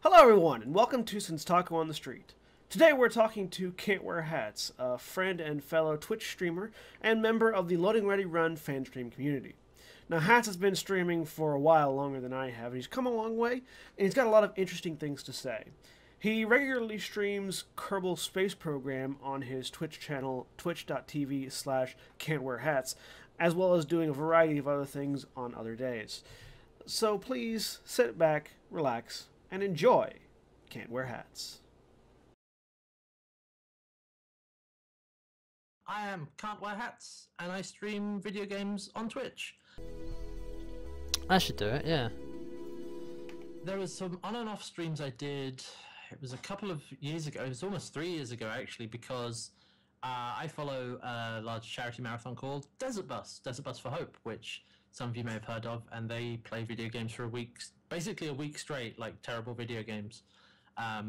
Hello everyone, and welcome to Senstaku on the Street. Today we're talking to CantWearHats, a friend and fellow Twitch streamer and member of the Loading Ready Run fan stream community. Now Hats has been streaming for a while longer than I have, and he's come a long way, and he's got a lot of interesting things to say. He regularly streams Kerbal Space Program on his Twitch channel, twitch.tv/CantWearHats, as well as doing a variety of other things on other days. So please sit back, relax, and enjoy CantWearHats. I am CantWearHats, and I stream video games on Twitch. I should do it, yeah. There was some on and off streams I did. It was a couple of years ago. It was almost 3 years ago, actually, because I follow a large charity marathon called Desert Bus for Hope, which some of you may have heard of, and they play video games for a week, basically a week straight, like terrible video games,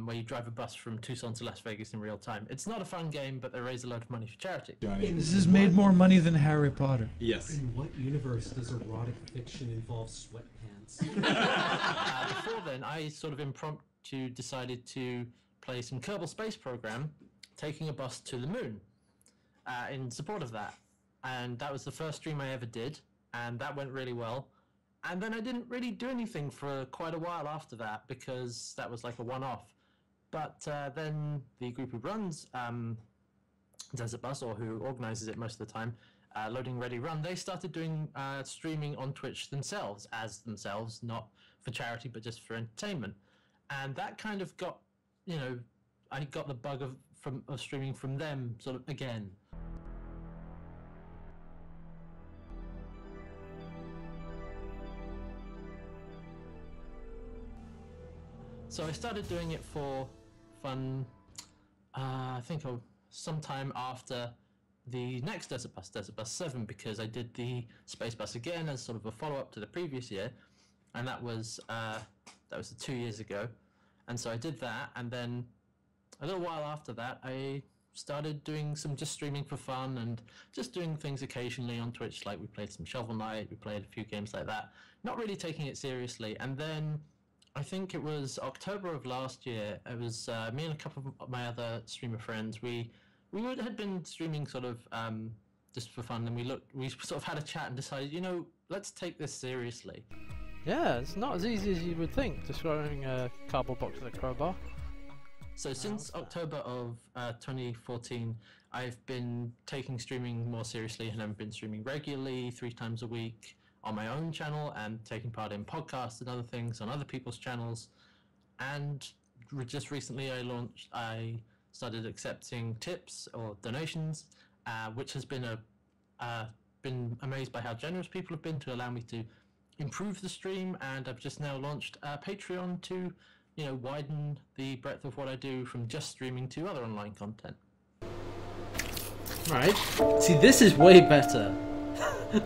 where you drive a bus from Tucson to Las Vegas in real time. It's not a fun game, but they raise a lot of money for charity. This has made more money than Harry Potter. Yes. In what universe does erotic fiction involve sweatpants? Before then, I sort of impromptu decided to play some Kerbal Space Program, taking a bus to the moon, in support of that. And that was the first stream I ever did, and that went really well. And then I didn't really do anything for quite a while after that, because that was like a one-off. But then the group who runs Desert Bus, or who organizes it most of the time, Loading Ready Run, they started doing streaming on Twitch themselves, not for charity, but just for entertainment. And that kind of got, you know, I got the bug of streaming from them sort of again. So I started doing it for fun, I think sometime after the next Desert Bus 7, because I did the Space Bus again as sort of a follow-up to the previous year, and that was 2 years ago. And so I did that, and then a little while after that, I started doing some just streaming for fun and just doing things occasionally on Twitch, like we played some Shovel Knight, we played a few games like that, not really taking it seriously. And then I think it was October of last year, it was me and a couple of my other streamer friends, we had been streaming sort of just for fun, and we sort of had a chat and decided, you know, let's take this seriously. Yeah, it's not as easy as you would think, just throwing a cardboard box with a crowbar. So since October of 2014, I've been taking streaming more seriously, and I've been streaming regularly 3 times a week on my own channel, and taking part in podcasts and other things on other people's channels. And just recently I started accepting tips or donations, which has been been amazed by how generous people have been to allow me to improve the stream. And I've just now launched a Patreon to, you know, widen the breadth of what I do from just streaming to other online content. Right. See, this is way better.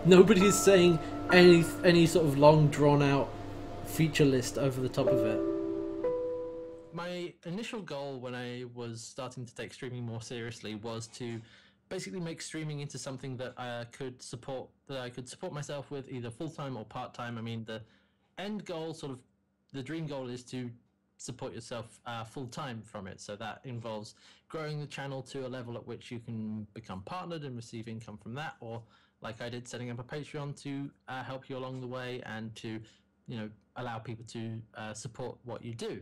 Nobody's saying any sort of long drawn out feature list over the top of it. My initial goal when I was starting to take streaming more seriously was to basically make streaming into something that I could support myself with, either full-time or part-time. I mean, the end goal, sort of the dream goal, is to support yourself full-time from it. So that involves growing the channel to a level at which you can become partnered and receive income from that, or like I did, setting up a Patreon to help you along the way and to, you know, allow people to support what you do.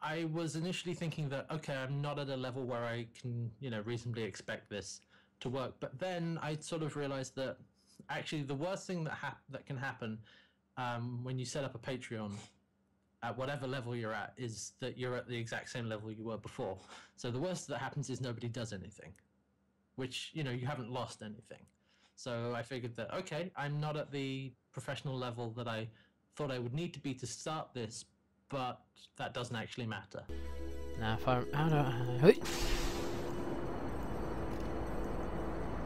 I was initially thinking that, okay, I'm not at a level where I can, you know, reasonably expect this to work. But then I sort of realized that actually the worst thing that can happen when you set up a Patreon at whatever level you're at is that you're at the exact same level you were before. So the worst that happens is nobody does anything, which, you know, you haven't lost anything. So I figured that, okay, I'm not at the professional level that I thought I would need to be to start this, but that doesn't actually matter. Now if I...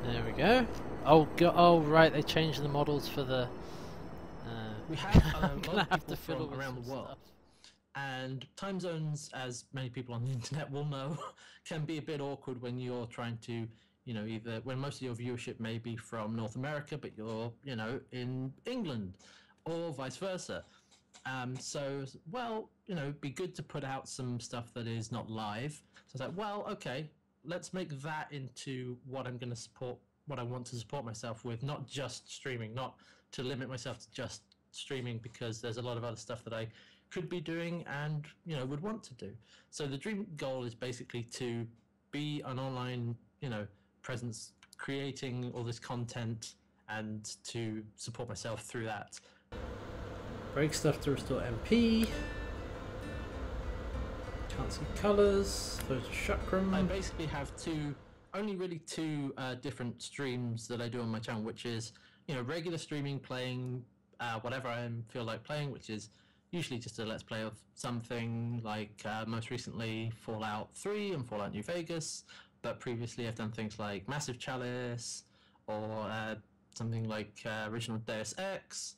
There we go. Oh right, they changed the models for the... We have a I'm gonna lot of have to people fiddle from with around the some world. stuff. And time zones, as many people on the internet will know, can be a bit awkward when you're trying to, you know, either when most of your viewership may be from North America, but you're, you know, in England, or vice versa. So, well, you know, it'd be good to put out some stuff that is not live. So it's like, well, okay, let's make that into what I'm going to support, what I want to support myself with, not just streaming, not to limit myself to just streaming, because there's a lot of other stuff that I could be doing and, you know, would want to do. So the dream goal is basically to be an online, you know, presence, creating all this content and to support myself through that. Break stuff to restore MP. Can't see colours. Those are chakram. I basically have only really two different streams that I do on my channel, which is, you know, regular streaming, playing whatever I feel like playing, which is usually just a let's play of something, like most recently Fallout 3 and Fallout New Vegas, but previously I've done things like Massive Chalice or something like original Deus Ex.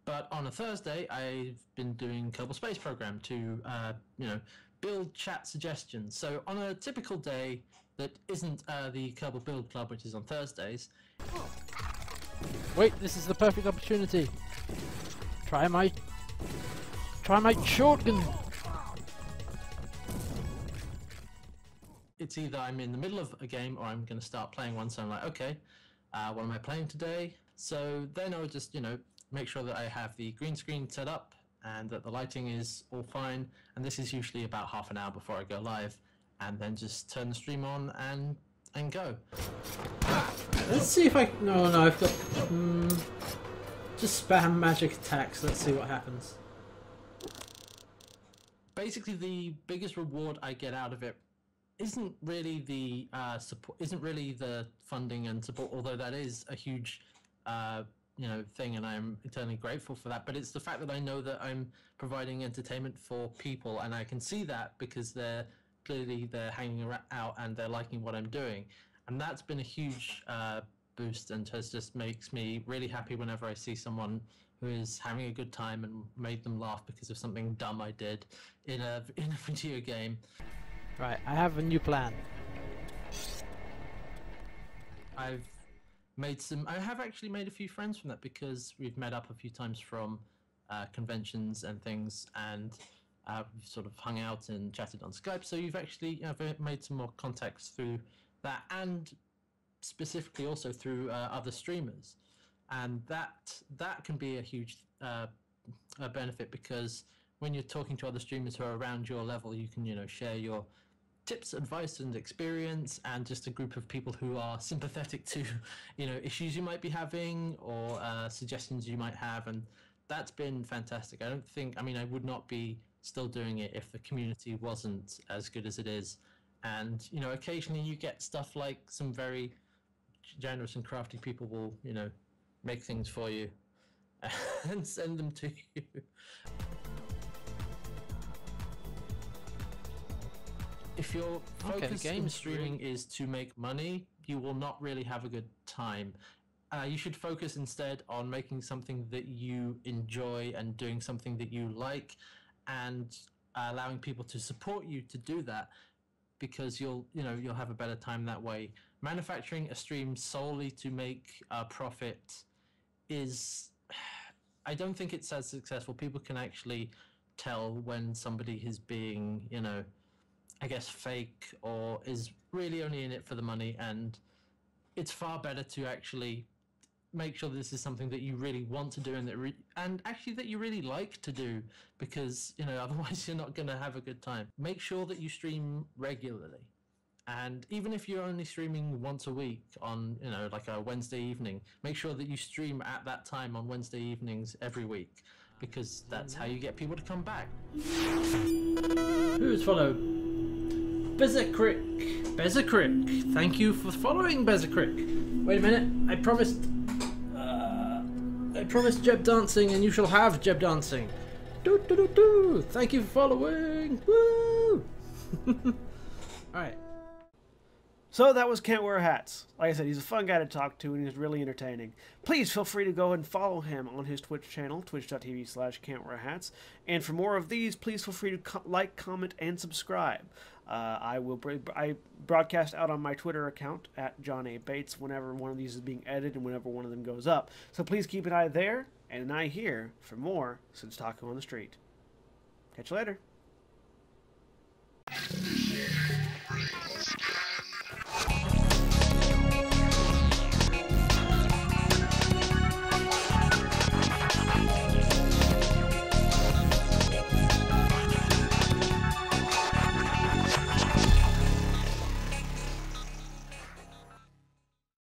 But on a Thursday, I've been doing Kerbal Space Program to, you know, build chat suggestions. So on a typical day that isn't the Kerbal Build Club, which is on Thursdays. Wait, this is the perfect opportunity. Try my shotgun. It's either I'm in the middle of a game or I'm going to start playing one. So I'm like, okay, what am I playing today? So then I would just, you know, make sure that I have the green screen set up and that the lighting is all fine. And this is usually about half an hour before I go live, and then just turn the stream on and go. Let's see if I... No, I've got... just spam magic attacks. Let's see what happens. Basically, the biggest reward I get out of it isn't really the support, isn't really the funding and support, although that is a huge you know, thing, and I'm eternally grateful for that. But it's the fact that I know that I'm providing entertainment for people, and I can see that because they're hanging out and they're liking what I'm doing, and that's been a huge boost, and just makes me really happy whenever I see someone who is having a good time and made them laugh because of something dumb I did in a video game. Right, I have a new plan. I have actually made a few friends from that, because we've met up a few times from conventions and things, and we've sort of hung out and chatted on Skype. So you've actually made some more contacts through that, and specifically also through other streamers, and that can be a huge benefit, because when you're talking to other streamers who are around your level, you can, you know, share your tips, advice, and experience, and just a group of people who are sympathetic to, you know, issues you might be having or suggestions you might have, and that's been fantastic. I mean, I would not be still doing it if the community wasn't as good as it is. And, you know, occasionally you get stuff like some very generous and crafty people will, you know, make things for you and send them to you. If your focus in streaming is to make money, you will not really have a good time. You should focus instead on making something that you enjoy and doing something that you like, and allowing people to support you to do that, because you'll have a better time that way. Manufacturing a stream solely to make a profit is, I don't think it's as successful. People can actually tell when somebody is being, you know, I guess fake, or is really only in it for the money, and it's far better to actually make sure this is something that you really want to do, and that you really like to do, because, you know, otherwise you're not going to have a good time. Make sure that you stream regularly, and even if you're only streaming once a week on, you know, like a Wednesday evening, make sure that you stream at that time on Wednesday evenings every week, because that's how you get people to come back. Who's followed? Bezakrick, thank you for following, Bezakrick. Wait a minute, I promised Jeb dancing, and you shall have Jeb dancing. Thank you for following. Woo! Alright. So that was CantWearHats. Like I said, he's a fun guy to talk to, and he's really entertaining. Please feel free to go and follow him on his Twitch channel, twitch.tv/CantWearHats. And for more of these, please feel free to like, comment, and subscribe. I broadcast out on my Twitter account at John A. Bates whenever one of these is being edited and whenever one of them goes up. So please keep an eye there and an eye here for more Senstaku on the Street. Catch you later.